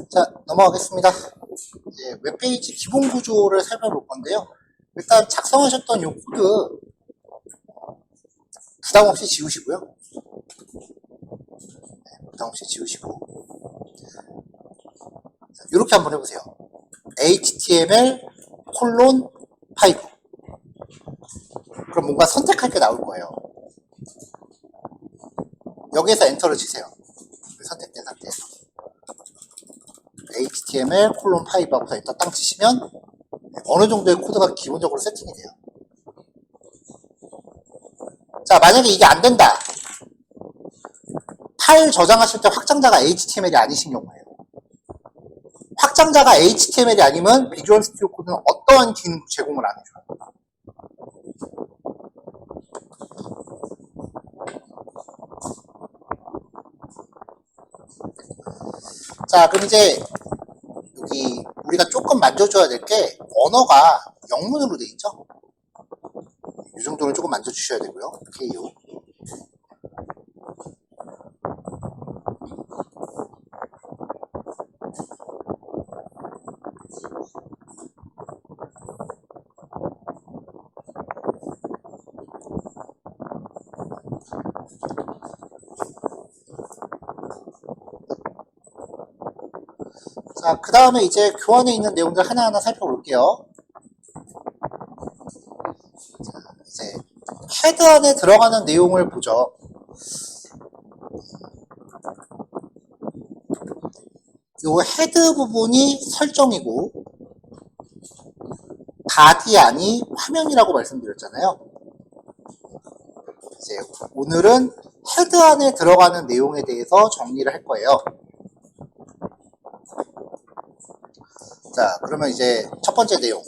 자, 넘어가겠습니다. 이제 웹페이지 기본 구조를 살펴볼 건데요. 일단 작성하셨던 이 코드 부담 없이 지우시고요. 부담 없이 지우시고 이렇게 한번 해보세요. HTML 콜론 5. 그럼 뭔가 선택할 게 나올 거예요. 여기에서 엔터를 치세요. 선택된 상태에서 HTML 콜론 5하고 엔터 땅 치시면 어느 정도의 코드가 기본적으로 세팅이 돼요. 자, 만약에 이게 안 된다. 파일 저장하실 때 확장자가 HTML이 아니신 경우에요. 확장자가 HTML이 아니면 비주얼 스튜디오 코드는 어떠한 기능 제공을 안 해줘요. 자, 그럼 이제 여기 우리가 조금 만져줘야 될 게 언어가 영문으로 돼 있죠? 이 정도는 조금 만져주셔야 되고요. KU. 자, 그 다음에 이제 교환에 있는 내용들 하나하나 살펴볼게요. 자, 이제 헤드 안에 들어가는 내용을 보죠. 요 헤드 부분이 설정이고 바디 안이 화면이라고 말씀드렸잖아요. 이제 오늘은 헤드 안에 들어가는 내용에 대해서 정리를 할 거예요. 자, 그러면 이제 첫 번째 내용.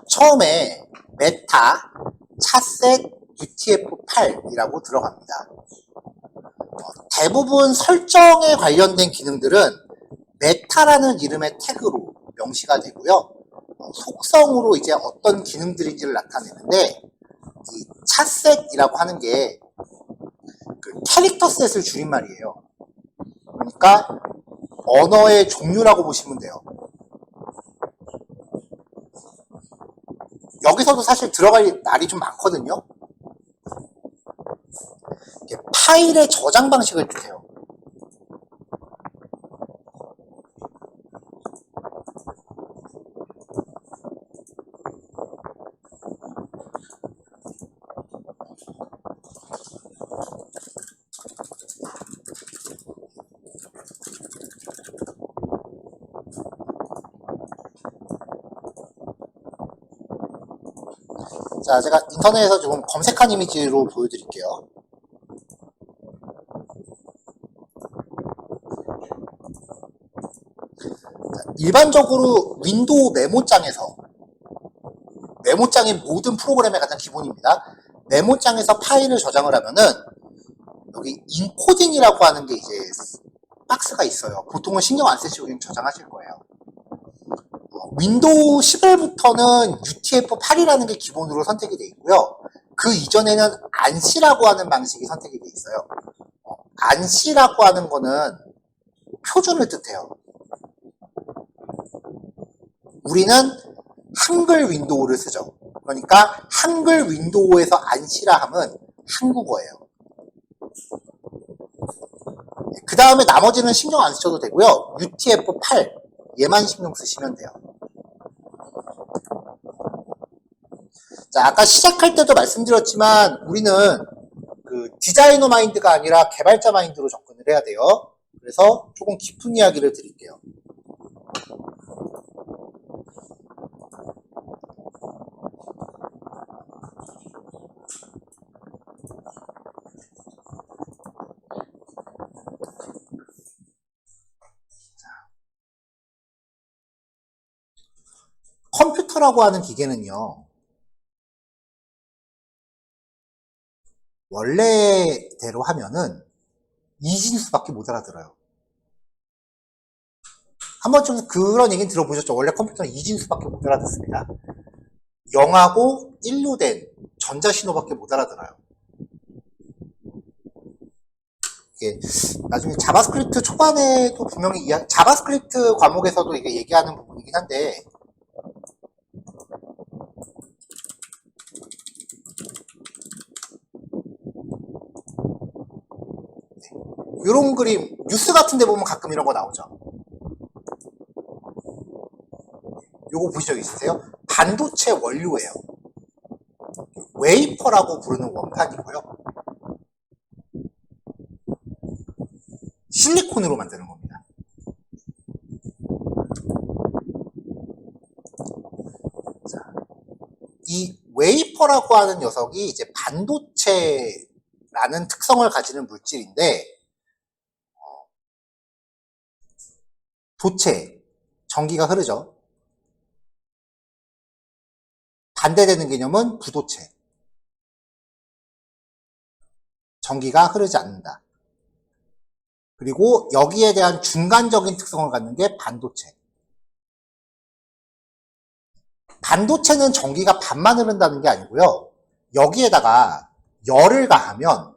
처음에 메타, 차셋, UTF-8이라고 들어갑니다. 대부분 설정에 관련된 기능들은 메타라는 이름의 태그로 명시가 되고요. 속성으로 이제 어떤 기능들인지를 나타내는데, 이 차셋이라고 하는 게 그 캐릭터 셋을 줄임말이에요. 그러니까 언어의 종류라고 보시면 돼요. 여기서도 사실 들어갈 날이 좀 많거든요. 파일의 저장 방식을 뜻해요. 자, 제가 인터넷에서 조금 검색한 이미지로 보여드릴게요. 자, 일반적으로 윈도우 메모장에서, 메모장이 모든 프로그램의 가장 기본입니다. 메모장에서 파일을 저장을 하면은 여기 인코딩이라고 하는 게 이제 박스가 있어요. 보통은 신경 안 쓰시고 그냥 저장하실 거예요. 윈도우 11부터는 UTF-8이라는 게 기본으로 선택이 되어 있고요. 그 이전에는 ANSI라고 하는 방식이 선택이 되어 있어요. ANSI라고 하는 거는 표준을 뜻해요. 우리는 한글 윈도우를 쓰죠. 그러니까 한글 윈도우에서 ANSI라 하면 한국어예요. 그 다음에 나머지는 신경 안 쓰셔도 되고요. UTF-8 얘만 신경 쓰시면 돼요. 자, 아까 시작할 때도 말씀드렸지만 우리는 그 디자이너 마인드가 아니라 개발자 마인드로 접근을 해야 돼요. 그래서 조금 깊은 이야기를 드릴게요. 컴퓨터라고 하는 기계는요, 원래대로 하면은 이진수밖에 못 알아들어요. 한 번쯤 그런 얘기는 들어보셨죠? 원래 컴퓨터는 이진수밖에 못 알아듣습니다. 0하고 1로 된 전자신호밖에 못 알아들어요. 이게 나중에 자바스크립트 초반에도 분명히 자바스크립트 과목에서도 이게 얘기하는 부분이긴 한데, 이런 그림 뉴스 같은 데 보면 가끔 이런 거 나오죠. 요거 보신 적 있으세요? 반도체 원료예요. 웨이퍼라고 부르는 원판이고요. 실리콘으로 만드는 겁니다. 자, 이 웨이퍼라고 하는 녀석이 이제 반도체라는 특성을 가지는 물질인데, 도체, 전기가 흐르죠. 반대되는 개념은 부도체, 전기가 흐르지 않는다. 그리고 여기에 대한 중간적인 특성을 갖는 게 반도체. 반도체는 전기가 반만 흐른다는 게 아니고요. 여기에다가 열을 가하면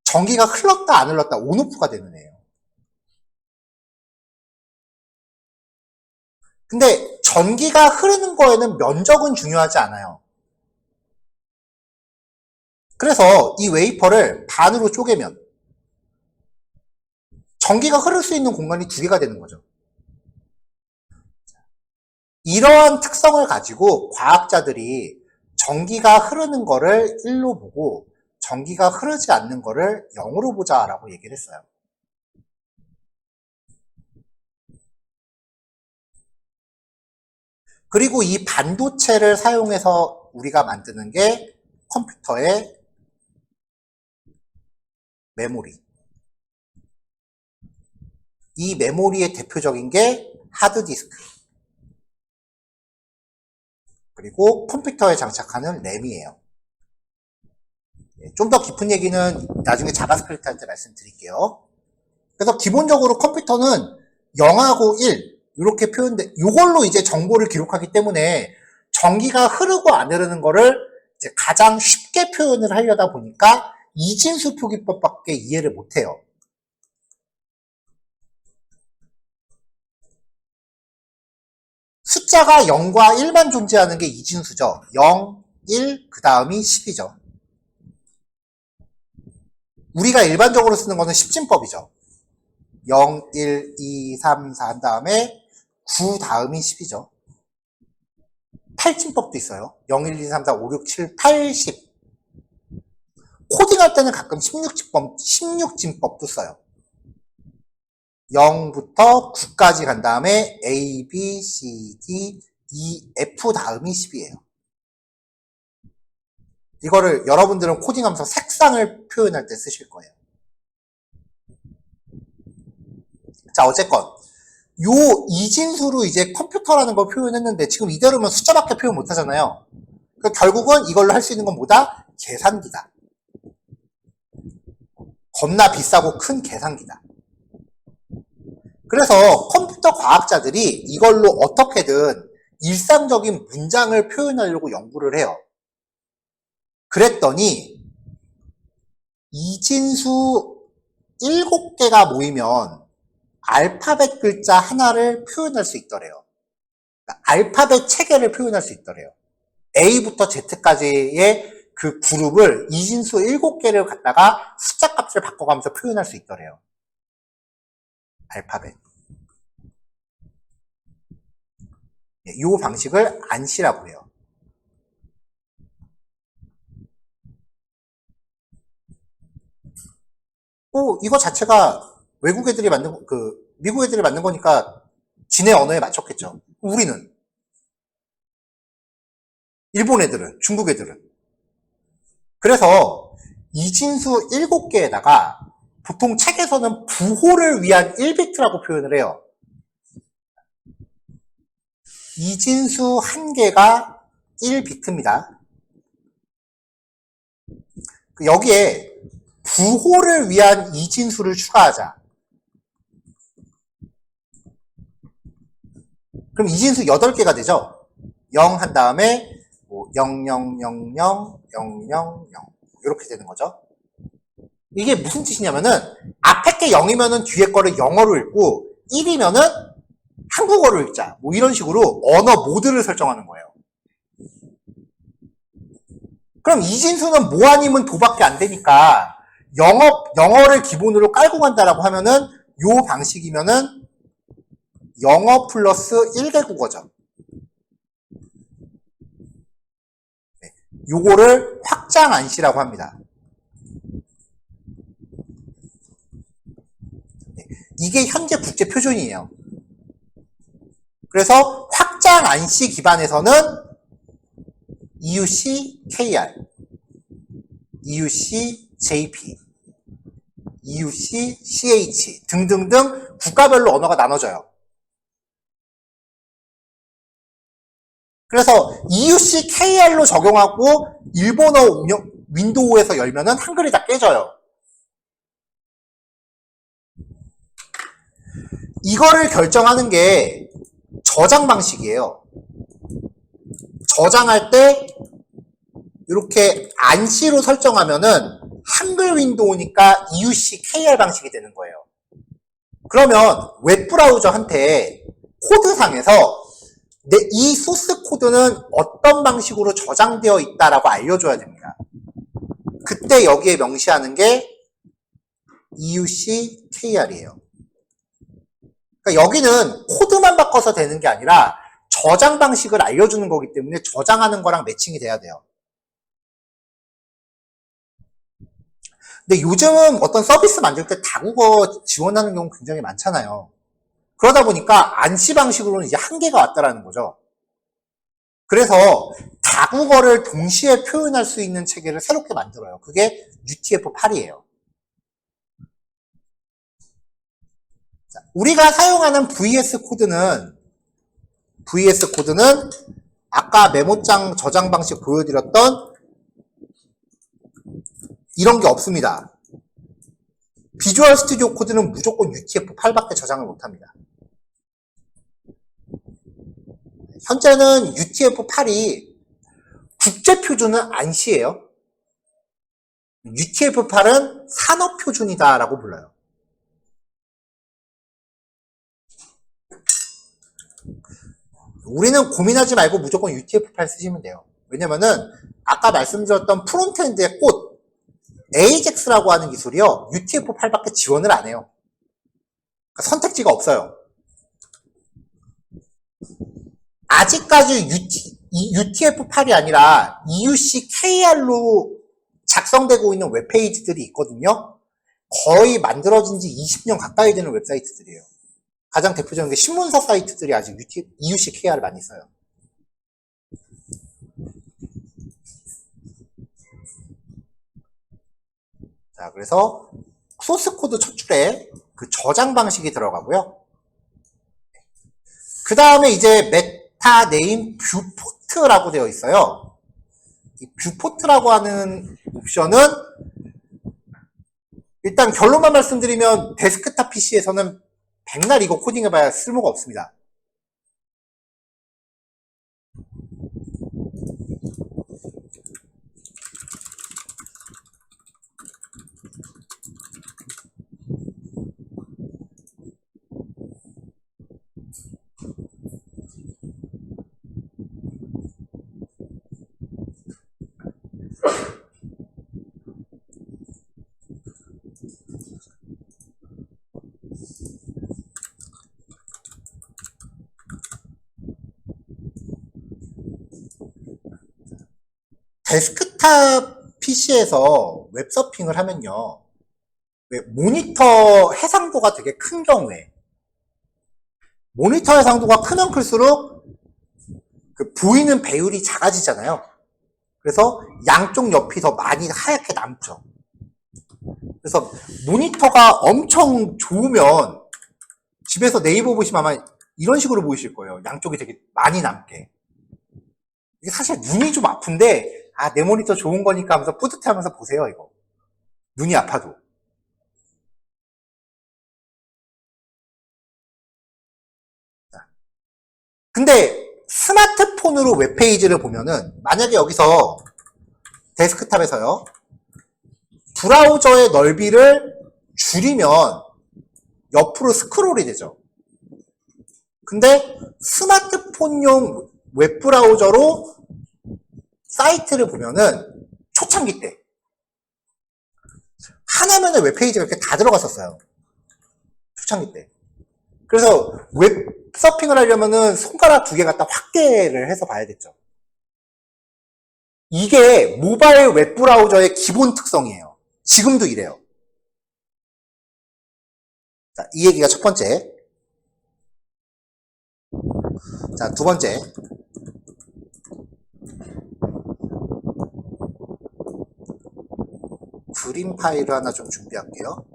전기가 흘렀다 안 흘렀다 온오프가 되는 애예요. 근데 전기가 흐르는 거에는 면적은 중요하지 않아요. 그래서 이 웨이퍼를 반으로 쪼개면 전기가 흐를 수 있는 공간이 두 개가 되는 거죠. 이러한 특성을 가지고 과학자들이 전기가 흐르는 거를 1로 보고 전기가 흐르지 않는 거를 0으로 보자라고 얘기를 했어요. 그리고 이 반도체를 사용해서 우리가 만드는 게 컴퓨터의 메모리. 이 메모리의 대표적인 게 하드디스크. 그리고 컴퓨터에 장착하는 램이에요. 좀 더 깊은 얘기는 나중에 자바스크립트 할 때 말씀드릴게요. 그래서 기본적으로 컴퓨터는 0하고 1 이렇게 표현돼, 이걸로 이제 정보를 기록하기 때문에 전기가 흐르고 안 흐르는 거를 이제 가장 쉽게 표현을 하려다 보니까 이진수 표기법밖에 이해를 못해요. 숫자가 0과 1만 존재하는 게 이진수죠. 0, 1, 그 다음이 10이죠. 우리가 일반적으로 쓰는 거는 10진법이죠. 0, 1, 2, 3, 4 한 다음에 9 다음이 10이죠. 8진법도 있어요. 0, 1, 2, 3, 4, 5, 6, 7, 8, 10. 코딩할 때는 가끔 16진법도 써요. 0부터 9까지 간 다음에 A, B, C, D, E, F 다음이 10이에요. 이거를 여러분들은 코딩하면서 색상을 표현할 때 쓰실 거예요. 자, 어쨌건 요 이진수로 이제 컴퓨터라는 걸 표현했는데 지금 이대로면 숫자밖에 표현 못 하잖아요. 그러니까 결국은 이걸로 할 수 있는 건 뭐다? 계산기다. 겁나 비싸고 큰 계산기다. 그래서 컴퓨터 과학자들이 이걸로 어떻게든 일상적인 문장을 표현하려고 연구를 해요. 그랬더니 이진수 7개가 모이면 알파벳 글자 하나를 표현할 수 있더래요. 그러니까 알파벳 체계를 표현할 수 있더래요. A부터 Z까지의 그 그룹을 이진수 7개를 갖다가 숫자 값을 바꿔가면서 표현할 수 있더래요. 알파벳. 이 방식을 안시라고 해요. 이거 자체가 외국 애들이 만든, 미국 애들이 만든 거니까 지네 언어에 맞췄겠죠. 우리는. 일본 애들은, 중국 애들은. 그래서 이진수 7개에다가 보통 책에서는 부호를 위한 1비트라고 표현을 해요. 이진수 1개가 1비트입니다. 여기에 부호를 위한 이진수를 추가하자. 그럼 이진수 8개가 되죠? 0 한 다음에 0, 0, 0, 0, 0, 0, 0 이렇게 되는 거죠. 이게 무슨 뜻이냐면은 앞에 게 0이면은 뒤에 거를 영어로 읽고 1이면은 한국어로 읽자. 뭐 이런 식으로 언어 모드를 설정하는 거예요. 그럼 이진수는 뭐 아니면 도밖에 안 되니까 영어를 기본으로 깔고 간다라고 하면은 요 방식이면은 영어 플러스 1개 국어죠. 요거를 확장 안시라고 합니다. 이게 현재 국제 표준이에요. 그래서 확장 안시 기반에서는 EUC KR, EUC JP, EUC CH 등등등 국가별로 언어가 나눠져요. 그래서 EUC KR로 적용하고 일본어 윈도우에서 열면은 한글이 다 깨져요. 이거를 결정하는 게 저장 방식이에요. 저장할 때 이렇게 안시로 설정하면은 한글 윈도우니까 EUC KR 방식이 되는 거예요. 그러면 웹브라우저한테 코드상에서 이 소스 코드는 어떤 방식으로 저장되어 있다라고 알려줘야 됩니다. 그때 여기에 명시하는 게 EUC KR이에요. 그러니까 여기는 코드만 바꿔서 되는 게 아니라 저장 방식을 알려주는 거기 때문에 저장하는 거랑 매칭이 돼야 돼요. 근데 요즘은 어떤 서비스 만들 때 다국어 지원하는 경우 굉장히 많잖아요. 그러다 보니까 안시 방식으로는 이제 한계가 왔다라는 거죠. 그래서 다국어를 동시에 표현할 수 있는 체계를 새롭게 만들어요. 그게 UTF-8이에요. 우리가 사용하는 VS 코드는 아까 메모장 저장 방식 보여드렸던 이런 게 없습니다. 비주얼 스튜디오 코드는 무조건 UTF-8밖에 저장을 못합니다. 현재는 UTF-8이 국제표준은 안시예요. UTF-8은 산업표준이다라고 불러요. 우리는 고민하지 말고 무조건 UTF-8 쓰시면 돼요. 왜냐면은 아까 말씀드렸던 프론트엔드의 꽃 AJAX라고 하는 기술이요. UTF-8밖에 지원을 안 해요. 그러니까 선택지가 없어요. 아직까지 UTF-8이 아니라 EUC KR로 작성되고 있는 웹페이지들이 있거든요. 거의 만들어진 지 20년 가까이 되는 웹사이트들이에요. 가장 대표적인 게 신문사 사이트들이 아직 EUC KR을 많이 써요. 자, 그래서 소스 코드 첫 줄에 그 저장 방식이 들어가고요. 그 다음에 이제 메타 네임 뷰포트라고 되어 있어요. 이 뷰포트라고 하는 옵션은 일단 결론만 말씀드리면 데스크탑 PC에서는 백날 이거 코딩해봐야 쓸모가 없습니다. 데스크탑 PC에서 웹서핑을 하면요. 모니터 해상도가 되게 큰 경우에 모니터 해상도가 크면 클수록 그 보이는 배율이 작아지잖아요. 그래서 양쪽 옆이 더 많이 하얗게 남죠. 그래서 모니터가 엄청 좋으면 집에서 네이버 보시면 아마 이런 식으로 보이실 거예요. 양쪽이 되게 많이 남게. 이게 사실 눈이 좀 아픈데 내 모니터 좋은 거니까 하면서 뿌듯해하면서 보세요. 이거 눈이 아파도. 근데 스마트폰으로 웹페이지를 보면은 만약에 여기서 데스크탑에서요 브라우저의 넓이를 줄이면 옆으로 스크롤이 되죠. 근데 스마트폰용 웹브라우저로 사이트를 보면은 초창기 때 하나면의 웹페이지가 이렇게 다 들어갔었어요. 초창기 때. 그래서 웹 서핑을 하려면은 손가락 2개 갖다 확대를 해서 봐야겠죠. 이게 모바일 웹브라우저의 기본 특성이에요. 지금도 이래요. 자, 이 얘기가 첫 번째. 자, 두 번째. 그림 파일을 하나 좀 준비할게요.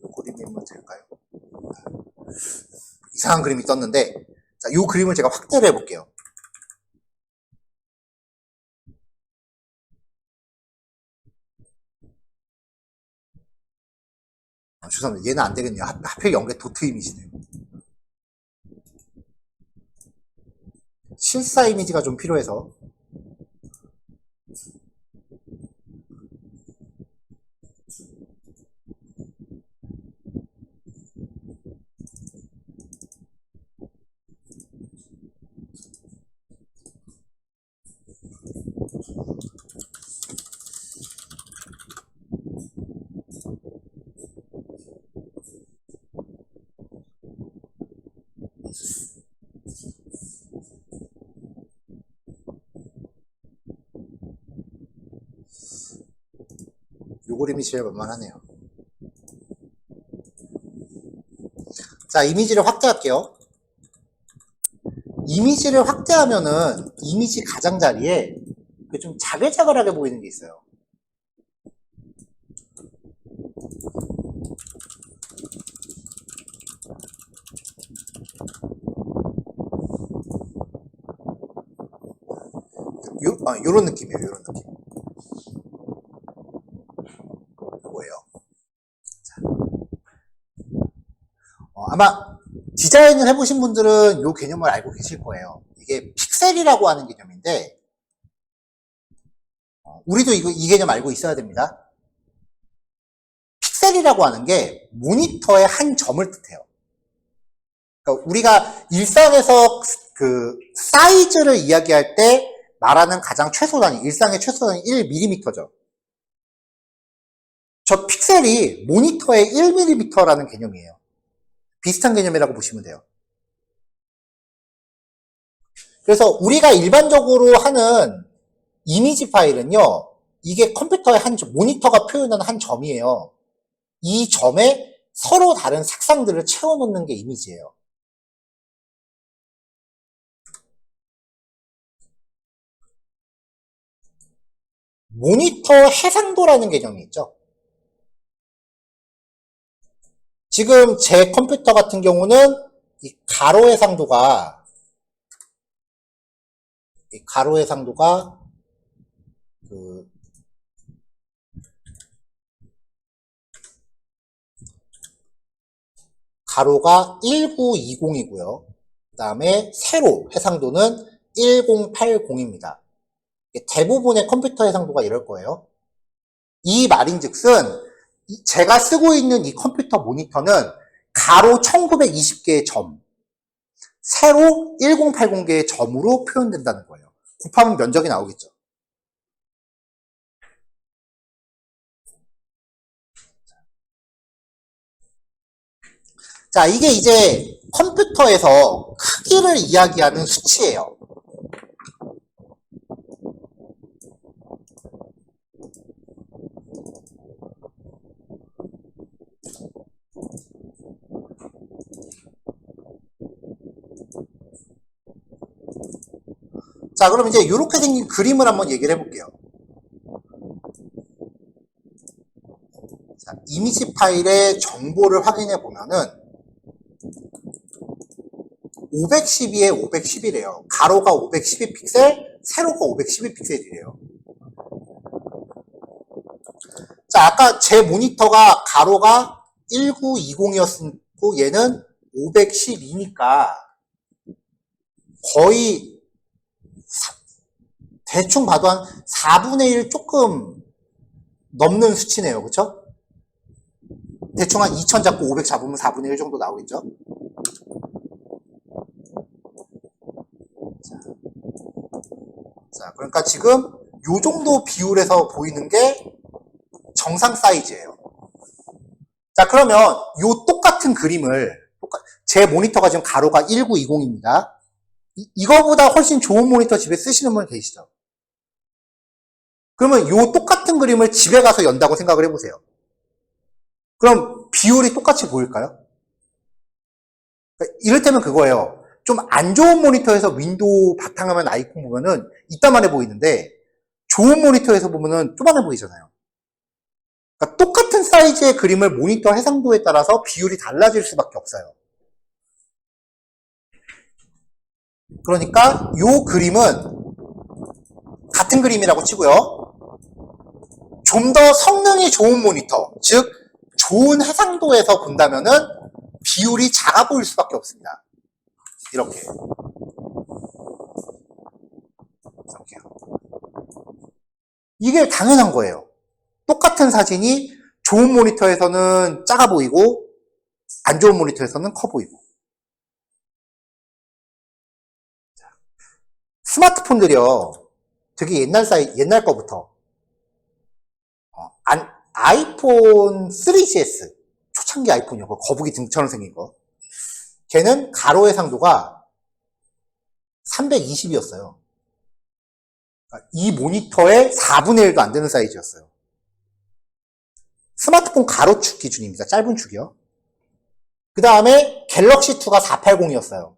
이 그림이면 될까요? 이상한 그림이 떴는데, 자, 이 그림을 제가 확대를 해볼게요. 죄송합니다. 얘는 안 되겠네요. 하필 연계 도트 이미지네요. 실사 이미지가 좀 필요해서. 요 그림이 제일 만만하네요. 자, 이미지를 확대할게요. 이미지를 확대하면은 이미지 가장자리에 좀 자글자글하게 보이는 게 있어요. 요런 느낌이에요. 요런 느낌. 뭐예요? 아마 디자인을 해보신 분들은 이 개념을 알고 계실 거예요. 이게 픽셀이라고 하는 개념인데 우리도 이 개념 알고 있어야 됩니다. 픽셀이라고 하는 게 모니터의 한 점을 뜻해요. 그러니까 우리가 일상에서 그 사이즈를 이야기할 때 말하는 가장 최소 단위, 일상의 최소 단위 1mm죠. 저 픽셀이 모니터의 1mm라는 개념이에요. 비슷한 개념이라고 보시면 돼요. 그래서 우리가 일반적으로 하는 이미지 파일은요, 이게 컴퓨터의 한 점, 모니터가 표현하는 한 점이에요. 이 점에 서로 다른 색상들을 채워놓는 게 이미지예요. 모니터 해상도라는 개념이 있죠. 지금 제 컴퓨터 같은 경우는 이 가로 해상도가 그 가로가 1920이고요. 그 다음에 세로 해상도는 1080입니다. 대부분의 컴퓨터 해상도가 이럴 거예요. 이 말인즉슨 제가 쓰고 있는 이 컴퓨터 모니터는 가로 1920개의 점, 세로 1080개의 점으로 표현된다는 거예요. 곱하면 면적이 나오겠죠. 자, 이게 이제 컴퓨터에서 크기를 이야기하는 수치예요. 자, 그럼 이제 이렇게 생긴 그림을 한번 얘기를 해볼게요. 자, 이미지 파일의 정보를 확인해 보면은 512에 510이래요. 가로가 512픽셀, 세로가 512픽셀이래요. 자, 아까 제 모니터가 가로가 1920이었고 얘는 512니까 거의 대충 봐도 한 4분의 1 조금 넘는 수치네요. 그쵸? 대충 한 2000 잡고 500 잡으면 4분의 1 정도 나오겠죠? 자, 그러니까 지금 요 정도 비율에서 보이는 게 정상 사이즈예요. 자, 그러면 요 똑같은 그림을 제 모니터가 지금 가로가 1920입니다. 이거보다 훨씬 좋은 모니터 집에 쓰시는 분 계시죠? 그러면 요 똑같은 그림을 집에 가서 연다고 생각을 해보세요. 그럼 비율이 똑같이 보일까요? 그러니까 이를테면 그거예요. 좀 안 좋은 모니터에서 윈도우 바탕화면 아이콘 보면은 이따만해 보이는데 좋은 모니터에서 보면은 쪼만해 보이잖아요. 그러니까 똑같은 사이즈의 그림을 모니터 해상도에 따라서 비율이 달라질 수밖에 없어요. 그러니까 요 그림은 같은 그림이라고 치고요. 좀 더 성능이 좋은 모니터, 즉 좋은 해상도에서 본다면은 비율이 작아 보일 수밖에 없습니다. 이렇게요. 이게 당연한 거예요. 똑같은 사진이 좋은 모니터에서는 작아 보이고 안 좋은 모니터에서는 커 보이고. 스마트폰들이요. 되게 옛날 거부터 아이폰 3GS 초창기 아이폰이요. 거북이 등처럼 생긴 거. 걔는 가로 해상도가 320이었어요. 이 모니터의 4분의 1도 안 되는 사이즈였어요. 스마트폰 가로축 기준입니다. 짧은 축이요. 그 다음에 갤럭시2가 480이었어요.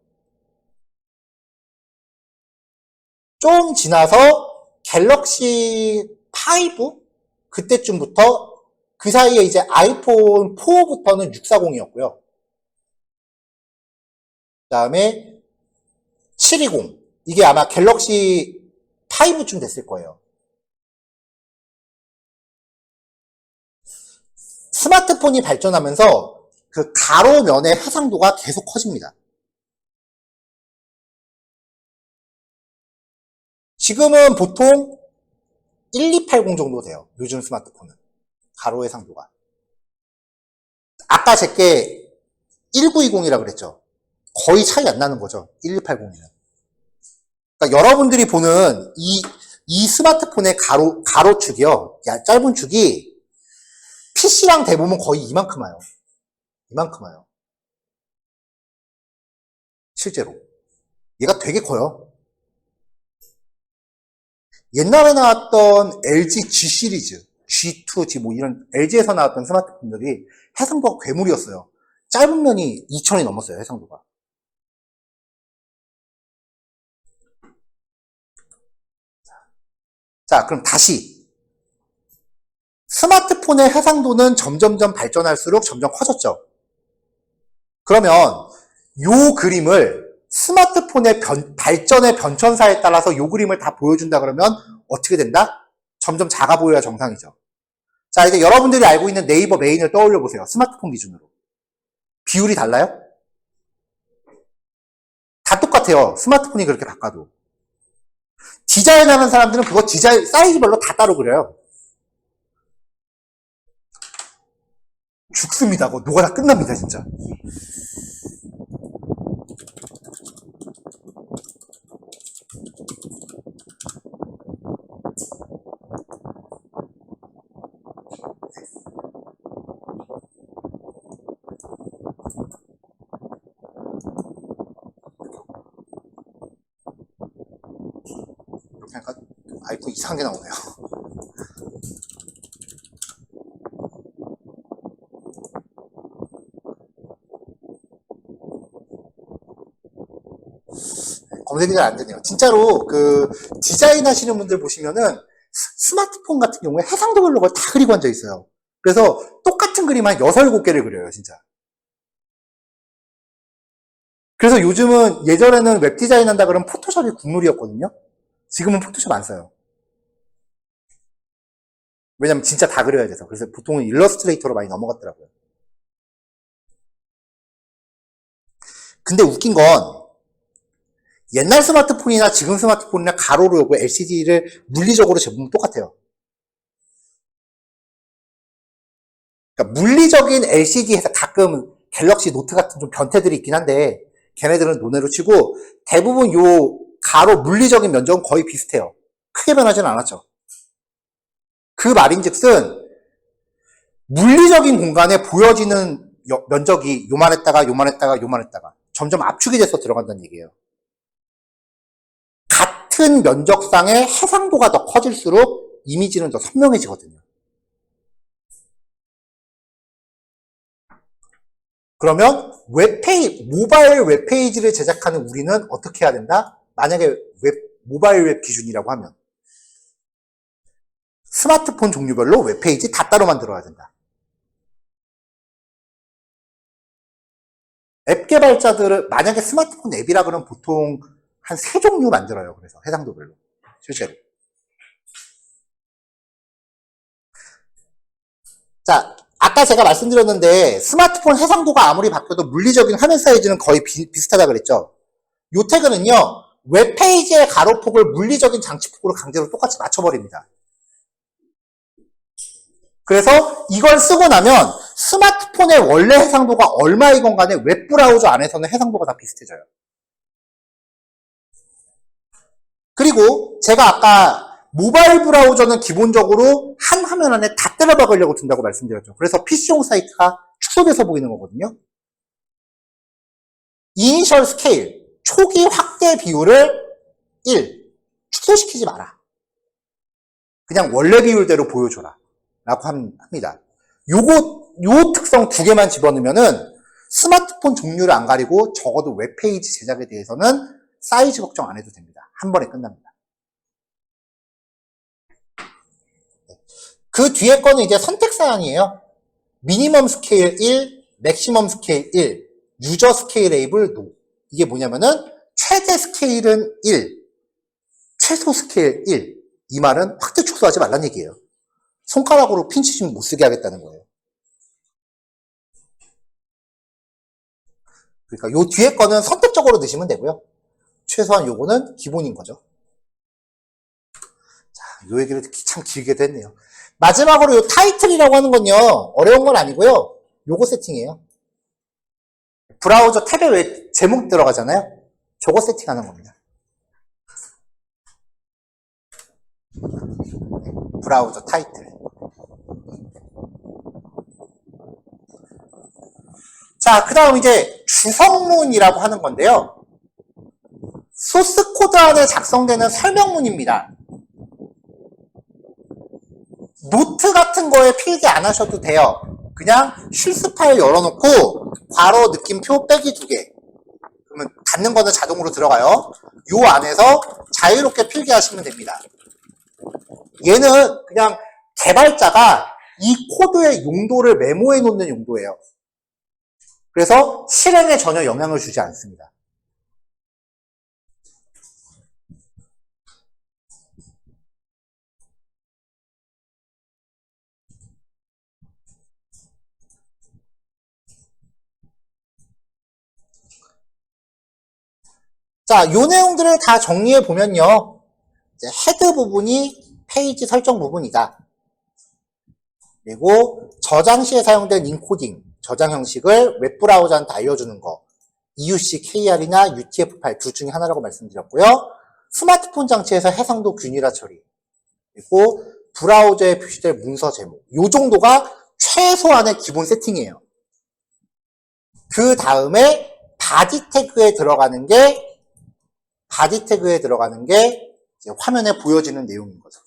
좀 지나서 갤럭시 5? 그때쯤부터 그 사이에 이제 아이폰 4부터는 640이었고요. 그 다음에 720. 이게 아마 갤럭시 5쯤 됐을 거예요. 스마트폰이 발전하면서 그 가로면의 해상도가 계속 커집니다. 지금은 보통 1280 정도 돼요. 요즘 스마트폰은. 가로 해상도가. 아까 제게 1920이라 그랬죠. 거의 차이 안 나는 거죠. 1280이면. 그러니까 여러분들이 보는 이 스마트폰의 가로축이요. 짧은 축이 PC랑 대보면 거의 이만큼 와요. 이만큼 와요. 실제로. 얘가 되게 커요. 옛날에 나왔던 LG G 시리즈, G2, G 뭐 이런 LG에서 나왔던 스마트폰들이 해상도가 괴물이었어요. 짧은 면이 2000이 넘었어요, 해상도가. 자, 그럼 다시. 스마트폰의 해상도는 점점점 발전할수록 점점 커졌죠. 그러면 요 그림을 스마트폰의 발전의 변천사에 따라서 요 그림을 다 보여준다 그러면 어떻게 된다? 점점 작아 보여야 정상이죠. 자, 이제 여러분들이 알고 있는 네이버 메인을 떠올려 보세요. 스마트폰 기준으로. 비율이 달라요? 다 똑같아요. 스마트폰이 그렇게 바꿔도. 디자인하는 사람들은 그거 디자인 사이즈별로 다 따로 그려요. 죽습니다. 그거 노가다 끝납니다, 진짜. 이렇게 하니까 아이폰 이상한 게 나오네요. 검색이 잘 안 되네요. 진짜로 그 디자인 하시는 분들 보시면은 스마트폰 같은 경우에 해상도별로 다 그리고 앉아 있어요. 그래서 똑같은 그림 한 6, 7개를 그려요, 진짜. 그래서 요즘은 예전에는 웹 디자인 한다 그러면 포토샵이 국룰이었거든요. 지금은 포토샵 안 써요. 왜냐면 진짜 다 그려야 돼서. 그래서 보통은 일러스트레이터로 많이 넘어갔더라고요. 근데 웃긴 건 옛날 스마트폰이나 지금 스마트폰이나 가로로 요거 LCD를 물리적으로 재보면 똑같아요. 그러니까 물리적인 LCD에서 가끔 갤럭시 노트 같은 좀 변태들이 있긴 한데 걔네들은 논외로 치고 대부분 요 가로 물리적인 면적은 거의 비슷해요. 크게 변하지는 않았죠. 그 말인즉슨 물리적인 공간에 보여지는 면적이 요만했다가 요만했다가 요만했다가 점점 압축이 돼서 들어간다는 얘기예요. 같은 면적상의 해상도가 더 커질수록 이미지는 더 선명해지거든요. 그러면 모바일 웹페이지를 제작하는 우리는 어떻게 해야 된다? 만약에 모바일 웹 기준이라고 하면 스마트폰 종류별로 웹페이지 다 따로 만들어야 된다. 앱 개발자들을 만약에 스마트폰 앱이라 그러면 보통 한 3종류 만들어요. 그래서 해상도별로 실제로. 자, 아까 제가 말씀드렸는데 스마트폰 해상도가 아무리 바뀌어도 물리적인 화면 사이즈는 거의 비슷하다 그랬죠. 요 태그는요. 웹페이지의 가로폭을 물리적인 장치폭으로 강제로 똑같이 맞춰버립니다. 그래서 이걸 쓰고 나면 스마트폰의 원래 해상도가 얼마이건 간에 웹브라우저 안에서는 해상도가 다 비슷해져요. 그리고 제가 아까 모바일 브라우저는 기본적으로 한 화면 안에 다 때려박으려고 든다고 말씀드렸죠. 그래서 PC용 사이트가 축소돼서 보이는 거거든요. 이니셜 스케일, 초기 확대 비율을 1, 축소시키지 마라. 그냥 원래 비율대로 보여줘라. 라고 합니다. 요 특성 2개만 집어넣으면은 스마트폰 종류를 안 가리고 적어도 웹페이지 제작에 대해서는 사이즈 걱정 안 해도 됩니다. 한 번에 끝납니다. 그 뒤에 거는 이제 선택사항이에요. 미니멈 스케일 1, 맥시멈 스케일 1, 유저 스케일 레이블 노. 이게 뭐냐면은 최대 스케일은 1, 최소 스케일 1. 이 말은 확대 축소하지 말란 얘기예요. 손가락으로 핀치 좀 못 쓰게 하겠다는 거예요. 그러니까 요 뒤에 거는 선택적으로 넣으시면 되고요. 최소한 요거는 기본인 거죠. 자, 요 얘기를 참 길게 됐네요. 마지막으로 요 타이틀이라고 하는 건요. 어려운 건 아니고요. 요거 세팅이에요. 브라우저 탭에 왜 제목 들어가잖아요. 저거 세팅하는 겁니다. 브라우저 타이틀. 자, 그 다음 이제 주성문이라고 하는 건데요. 소스 코드 안에 작성되는 설명문입니다. 노트 같은 거에 필기 안 하셔도 돼요. 그냥 실습 파일 열어놓고 괄호 느낌표 빼기 2개. 그러면 닫는 거는 자동으로 들어가요. 요 안에서 자유롭게 필기하시면 됩니다. 얘는 그냥 개발자가 이 코드의 용도를 메모해 놓는 용도예요. 그래서 실행에 전혀 영향을 주지 않습니다. 자, 요 내용들을 다 정리해 보면요. 이제 헤드 부분이 페이지 설정 부분이다. 그리고 저장 시에 사용된 인코딩, 저장 형식을 웹브라우저한테 알려주는 거. EUC, KR이나 UTF 파일 둘 중에 하나라고 말씀드렸고요. 스마트폰 장치에서 해상도 균일화 처리. 그리고 브라우저에 표시될 문서 제목. 요 정도가 최소한의 기본 세팅이에요. 그 다음에 바디 태그에 들어가는 게 이제 화면에 보여지는 내용인 거죠.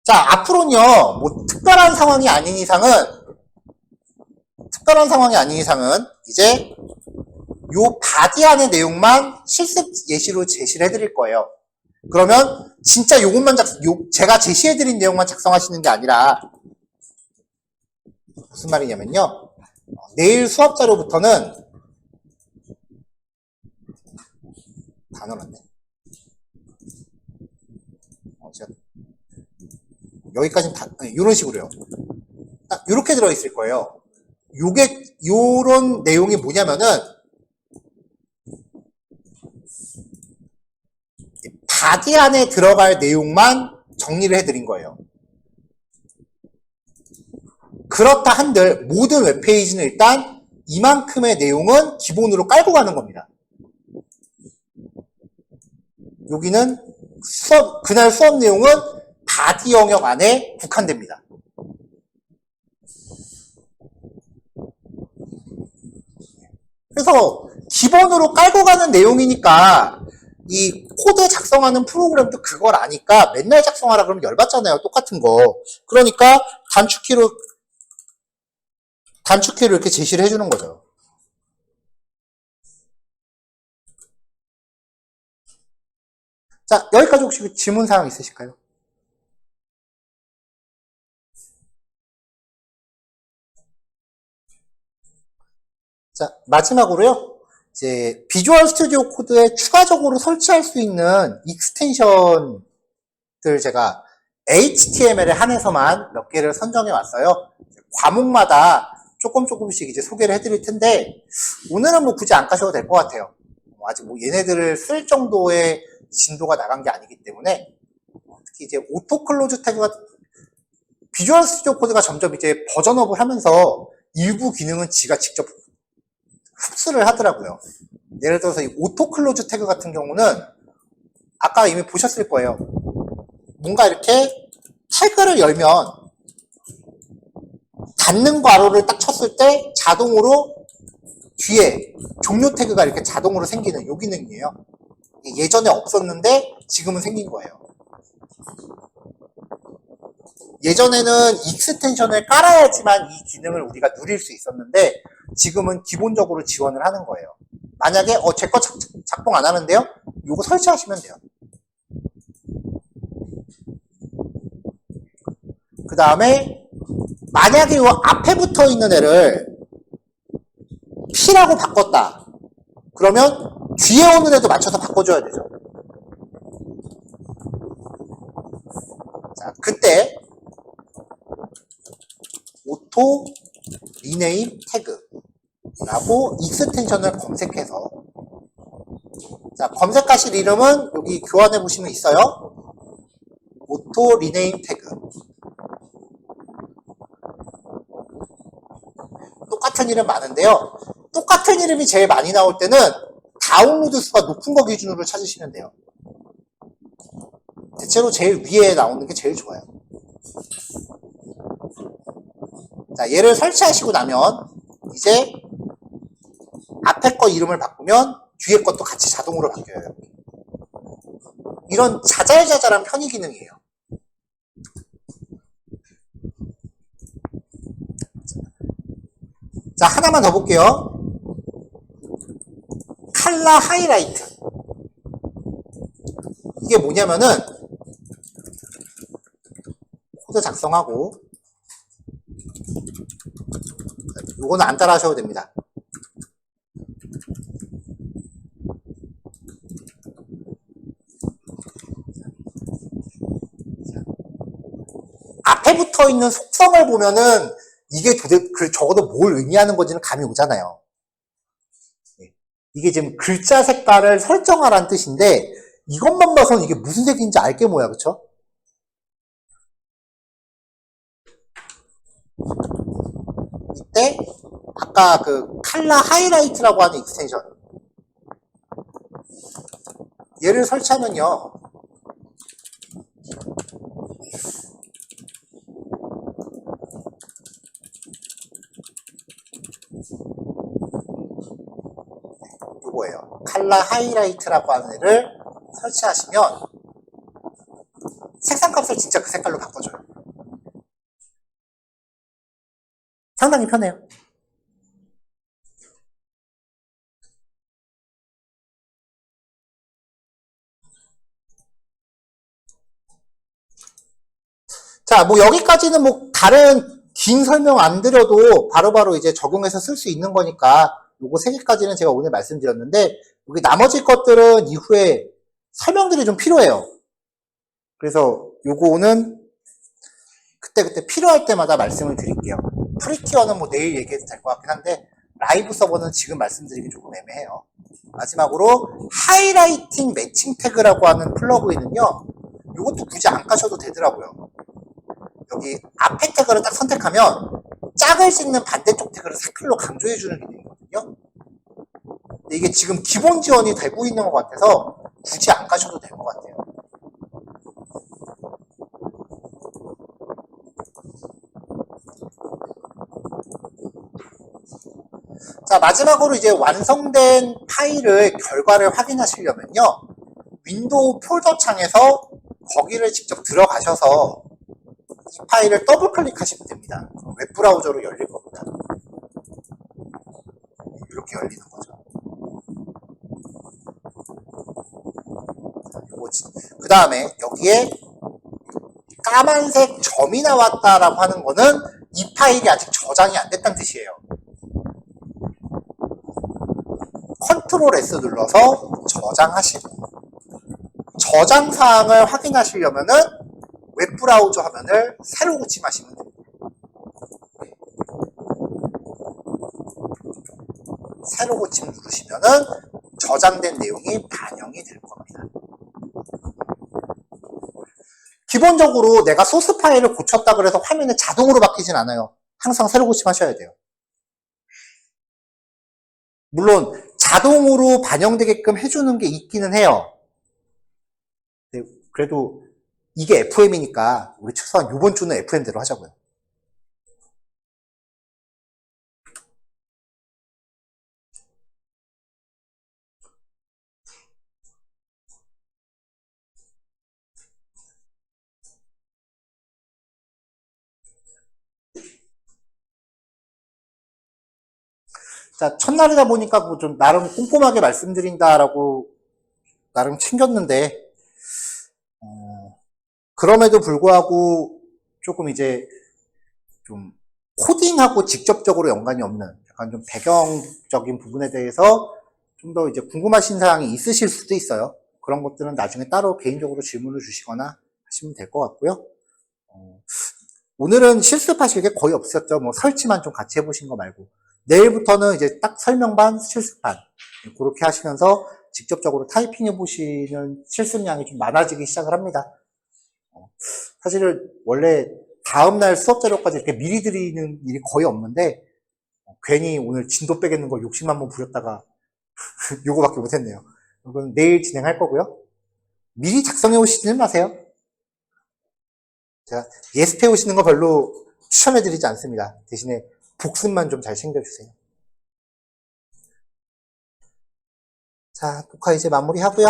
자, 앞으로는요, 뭐 특별한 상황이 아닌 이상은 이제 요 바디 안의 내용만 실습 예시로 제시를 해드릴 거예요. 그러면 진짜 요것만 제가 제시해드린 내용만 작성하시는 게 아니라 무슨 말이냐면요. 내일 수업 자료부터는 다 넣어놨네. 여기까지는 다 이런 식으로요. 이렇게 들어있을 거예요. 요런 내용이 뭐냐면은 바디 안에 들어갈 내용만 정리를 해드린 거예요. 그렇다 한들 모든 웹페이지는 일단 이만큼의 내용은 기본으로 깔고 가는 겁니다. 여기는 그날 수업 내용은 바디 영역 안에 국한됩니다. 그래서 기본으로 깔고 가는 내용이니까 이 코드 작성하는 프로그램도 그걸 아니까 맨날 작성하라 그러면 열받잖아요. 똑같은 거. 그러니까 단축키로 이렇게 제시를 해주는 거죠. 자, 여기까지 혹시 질문 사항 있으실까요? 자, 마지막으로요. 이제 비주얼 스튜디오 코드에 추가적으로 설치할 수 있는 익스텐션들 제가 HTML에 한해서만 몇 개를 선정해 왔어요. 과목마다 조금씩 이제 소개를 해드릴 텐데 오늘은 뭐 굳이 안 가셔도 될 것 같아요. 아직 뭐 얘네들을 쓸 정도의 진도가 나간 게 아니기 때문에 특히 이제 오토 클로즈 태그가 비주얼 스튜디오 코드가 점점 이제 버전업을 하면서 일부 기능은 지가 직접 흡수를 하더라고요. 예를 들어서 이 오토 클로즈 태그 같은 경우는 아까 이미 보셨을 거예요. 뭔가 이렇게 태그를 열면 닫는 괄호를 딱 쳤을 때 자동으로 뒤에 종료 태그가 이렇게 자동으로 생기는 요 기능이에요. 예전에 없었는데 지금은 생긴 거예요. 예전에는 익스텐션을 깔아야지만 이 기능을 우리가 누릴 수 있었는데 지금은 기본적으로 지원을 하는 거예요. 만약에 제 거 작동 안 하는데요? 요거 설치하시면 돼요. 그 다음에 만약에 요 앞에 붙어 있는 애를 P라고 바꿨다. 그러면 뒤에 오는 애도 맞춰서 바꿔줘야 되죠. 자, 그때 오토 리네임 태그라고 익스텐션을 검색해서 자, 검색하실 이름은 여기 교환해 보시면 있어요. 오토 리네임 태그. 똑같은 이름 많은데요. 똑같은 이름이 제일 많이 나올 때는 다운로드 수가 높은 거 기준으로 찾으시면 돼요. 대체로 제일 위에 나오는 게 제일 좋아요. 자, 얘를 설치하시고 나면 이제 앞에 거 이름을 바꾸면 뒤에 것도 같이 자동으로 바뀌어요. 이런 자잘자잘한 편의 기능이에요. 자, 하나만 더 볼게요. 칼라 하이라이트. 이게 뭐냐면은 코드 작성하고 요거는 안 따라 하셔도 됩니다. 앞에 붙어 있는 속성을 보면은 이게 적어도 뭘 의미하는 건지는 감이 오잖아요. 이게 지금 글자 색깔을 설정하라는 뜻인데 이것만 봐서는 이게 무슨 색인지 알게 뭐야, 그쵸? 이때 아까 그 칼라 하이라이트라고 하는 익스텐션 얘를 설치하면요 요거예요. 칼라 하이라이트라고 하는 애를 설치하시면 색상 값을 진짜 그 색깔로 바꿔줘요. 상당히 편해요. 자, 뭐 여기까지는 뭐 다른 긴 설명 안 드려도 바로바로 이제 적용해서 쓸 수 있는 거니까 요거 3개까지는 제가 오늘 말씀드렸는데 여기 나머지 것들은 이후에 설명들이 좀 필요해요. 그래서 요거는 그때 필요할 때마다 말씀을 드릴게요. 프리티어는 뭐 내일 얘기해도 될 것 같긴 한데 라이브 서버는 지금 말씀드리기 조금 애매해요. 마지막으로 하이라이팅 매칭 태그라고 하는 플러그인은요. 이것도 굳이 안 까셔도 되더라고요. 여기 앞에 태그를 딱 선택하면 짝을 찍는 반대쪽 태그를 색깔로 강조해주는 기능이거든요. 근데 이게 지금 기본 지원이 되고 있는 것 같아서 굳이 안 까셔도 될 것 같아요. 자, 마지막으로 이제 완성된 파일을 결과를 확인하시려면요. 윈도우 폴더 창에서 거기를 직접 들어가셔서 이 파일을 더블 클릭하시면 됩니다. 웹브라우저로 열릴 겁니다. 이렇게 열리는 거죠. 그 다음에 여기에 까만색 점이 나왔다라고 하는 거는 이 파일이 아직 저장이 안 됐다는 뜻이에요. 컨트롤 S 눌러서 저장하시고, 저장 사항을 확인하시려면은 웹브라우저 화면을 새로 고침하시면 됩니다. 새로 고침 누르시면은 저장된 내용이 반영이 될 겁니다. 기본적으로 내가 소스 파일을 고쳤다 그래서 화면에 자동으로 바뀌진 않아요. 항상 새로 고침하셔야 돼요. 물론 자동으로 반영되게끔 해주는 게 있기는 해요. 그래도 이게 FM이니까 우리 최소한 이번 주는 FM대로 하자고요. 자, 첫날이다 보니까 뭐 좀 나름 꼼꼼하게 말씀드린다라고 나름 챙겼는데, 그럼에도 불구하고 조금 이제 좀 코딩하고 직접적으로 연관이 없는 약간 좀 배경적인 부분에 대해서 좀 더 이제 궁금하신 사항이 있으실 수도 있어요. 그런 것들은 나중에 따로 개인적으로 질문을 주시거나 하시면 될 것 같고요. 오늘은 실습하실 게 거의 없었죠. 뭐 설치만 좀 같이 해보신 거 말고. 내일부터는 이제 딱 설명반, 실습반 그렇게 하시면서 직접적으로 타이핑해 보시는 실습량이 좀 많아지기 시작을 합니다. 사실은 원래 다음날 수업 자료까지 이렇게 미리 드리는 일이 거의 없는데 괜히 오늘 진도 빼겠는 걸 욕심 한번 부렸다가 요거밖에 못했네요. 이건 내일 진행할 거고요. 미리 작성해 오시지는 마세요. 제가 예습해 오시는 거 별로 추천해 드리지 않습니다. 대신에 복습만 좀 잘 챙겨주세요. 자, 녹화 이제 마무리하고요.